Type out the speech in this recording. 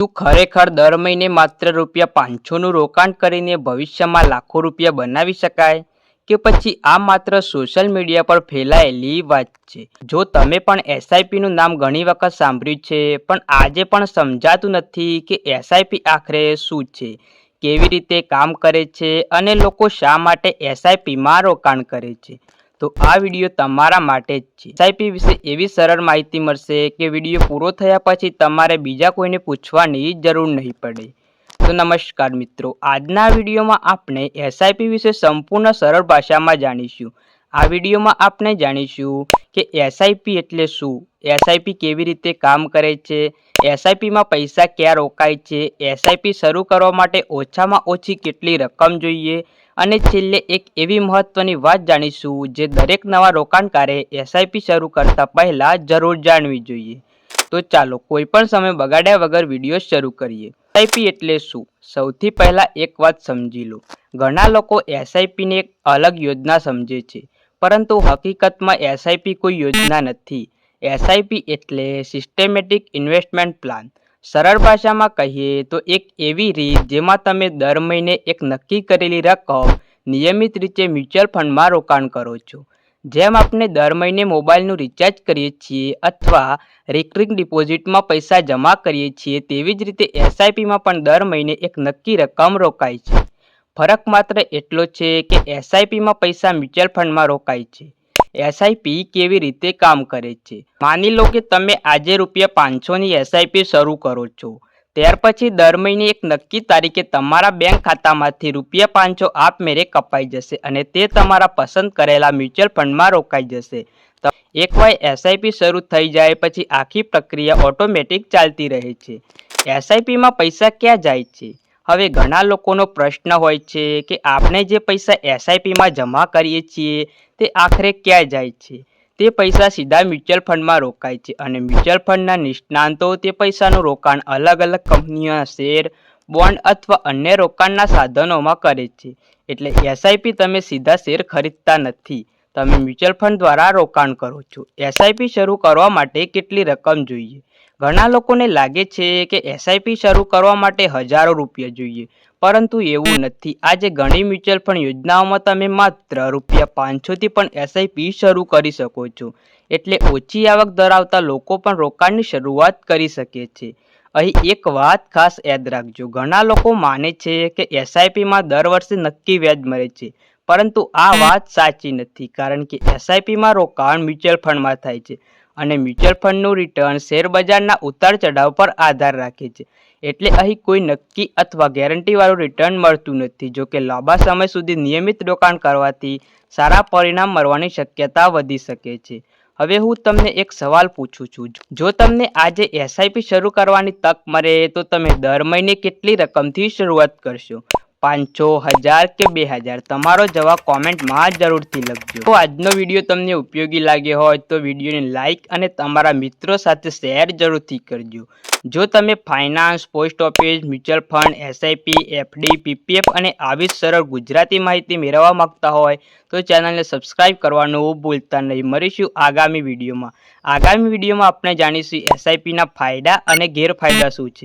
શું ખરેખર દર મહિને માત્ર ₹500નું રોકાણ કરીને ભવિષ્યમાં લાખો રૂપિયા બનાવી શકાય? કે પછી આ માત્ર સોશિયલ મીડિયા પર ફેલાયેલી વાત છે? જો તમે પણ એસઆઈપીનું નામ ઘણી વખત સાંભળ્યું છે, પણ આજે પણ સમજાતું નથી કે એસઆઈપી આખરે શું છે, કેવી રીતે કામ કરે છે અને લોકો શા માટે એસઆઈપીમાં રોકાણ કરે છે, તો આ વિડીયો તમારા માટે જ છે. એસઆઈપી વિશે એવી સરળ માહિતી મળશે કે વિડીયો પૂરો થયા પછી તમારે બીજા કોઈને પૂછવાની જરૂર નહીં પડે. તો નમસ્કાર મિત્રો, આજના વિડીયોમાં આપણે એસઆઈપી વિશે સંપૂર્ણ સરળ ભાષામાં જાણીશું. આ વિડીયોમાં આપણે જાણીશું કે એસઆઈપી એટલે શું, એસઆઈપી કેવી રીતે કામ કરે છે, એસઆઈપીમાં પૈસા ક્યાં રોકાય છે, એસઆઈપી શરૂ કરવા માટે ઓછામાં ઓછી કેટલી રકમ જોઈએ અને છેલ્લે એક એવી મહત્વની વાત જાણીશું જે દરેક નવા રોકાણકારે એસઆઈપી શરૂ કરતા પહેલા જરૂર જાણવી જોઈએ. તો ચાલો કોઈ પણ સમય બગાડ્યા વગર વિડીયો શરૂ કરીએ. એસઆઈપી એટલે શું? સૌથી પહેલા એક વાત સમજી લો. ઘણા લોકો એસઆઈપીને એક અલગ યોજના સમજે છે, પરંતુ હકીકતમાં એસઆઈપી કોઈ યોજના નથી. એસઆઈપી એટલે સિસ્ટેમેટિક ઇન્વેસ્ટમેન્ટ પ્લાન. સરળ ભાષામાં કહીએ તો એક એવી રીત જેમાં તમે દર મહિને એક નક્કી કરેલી રકમ નિયમિત રીતે મ્યુચ્યુઅલ ફંડમાં રોકાણ કરો છો. જેમ આપણે દર મહિને મોબાઈલનું રિચાર્જ કરીએ છીએ અથવા રિકરિંગ ડિપોઝિટમાં પૈસા જમા કરીએ છીએ, તેવી જ રીતે એસઆઈપીમાં પણ દર મહિને એક નક્કી રકમ રોકાય છે. ફરક માત્ર એટલો છે કે એસઆઈપીમાં પૈસા મ્યુચ્યુઅલ ફંડમાં રોકાય છે. એસઆઈપી કેવી રીતે કામ કરે છે? માની લો કે તમે આજે ₹500ની એસઆઈપી શરૂ કરો છો. ત્યાર પછી દર મહિને એક નક્કી તારીખે તમારા બેંક ખાતામાંથી ₹500 આપમેળે કપાઈ જશે અને તે તમારા પસંદ કરેલા મ્યુચ્યુઅલ ફંડમાં રોકાઈ જશે. એકવાર એસઆઈપી શરૂ થઈ જાય પછી આખી પ્રક્રિયા ઓટોમેટિક ચાલતી રહે છે. એસઆઈપીમાં પૈસા ક્યાં જાય છે? હવે ઘણા લોકોનો પ્રશ્ન હોય છે કે આપણે જે પૈસા એસઆઈપીમાં જમા કરીએ છીએ તે આખરે ક્યાં જાય છે? તે પૈસા સીધા મ્યુચ્યુઅલ ફંડમાં રોકાય છે અને મ્યુચ્યુઅલ ફંડના નિષ્ણાતો તે પૈસાનું રોકાણ અલગ અલગ કંપનીઓના શેર, બોન્ડ અથવા અન્ય રોકાણના સાધનોમાં કરે છે. એટલે એસઆઈપી તમે સીધા શેર ખરીદતા નથી, તમે મ્યુચ્યુઅલ ફંડ દ્વારા રોકાણ કરો છો. એસઆઈપી શરૂ કરવા માટે કેટલી રકમ જોઈએ? ઘણા લોકોને લાગે છે કે એસઆઈપી શરૂ કરવા માટે હજારો રૂપિયા જોઈએ, પરંતુ એવું નથી. આજે ઘણી મ્યુચ્યુઅલ ફંડ યોજનાઓમાં તમે માત્ર ₹500થી પણ એસઆઈપી શરૂ કરી શકો છો. એટલે ઓછી આવક ધરાવતા લોકો પણ રોકાણની શરૂઆત કરી શકે છે. અહીં એક વાત ખાસ યાદ રાખજો, ઘણા લોકો માને છે કે એસઆઈપીમાં દર વર્ષે નક્કી વ્યાજ મળે છે, પરંતુ આ વાત સાચી નથી, કારણ કે એસઆઈપીમાં રોકાણ મ્યુચ્યુઅલ ફંડમાં થાય છે અને મ્યુચ્યુઅલ ફંડનું રિટર્ન શેરબજારના ઉતાર ચઢાવ પર આધાર રાખે છે. એટલે અહીં કોઈ નક્કી અથવા ગેરંટીવાળું રિટર્ન મળતું નથી. જોકે લાંબા સમય સુધી નિયમિત રોકાણ કરવાથી સારા પરિણામ મળવાની શક્યતા વધી શકે છે. હવે હું તમને એક સવાલ પૂછું છું, જો તમને આજે એસઆઈપી શરૂ કરવાની તક મળે તો તમે દર મહિને કેટલી રકમથી શરૂઆત કરશો? 500, 1000 કે 2000? તમારો જવાબ કોમેન્ટમાં જરૂરથી લખજો. તો આજનો વિડીયો તમને ઉપયોગી લાગ્યો હોય તો વિડીયોને લાઇક અને તમારા મિત્રો સાથે શેર જરૂરથી કરજો. જો તમે finance, post office, mutual fund, SIP, FD, PPF અને આવી જ સરળ ગુજરાતી માહિતી મેળવવા માંગતા હોય તો ચેનલને સબસ્ક્રાઇબ કરવાનું ભૂલતા નહીં. મળીશું આગામી વિડીયોમાં. આગામી વિડીયોમાં આપણે જાણીશું એસઆઈપીના ફાયદા અને ગેરફાયદા શું છે.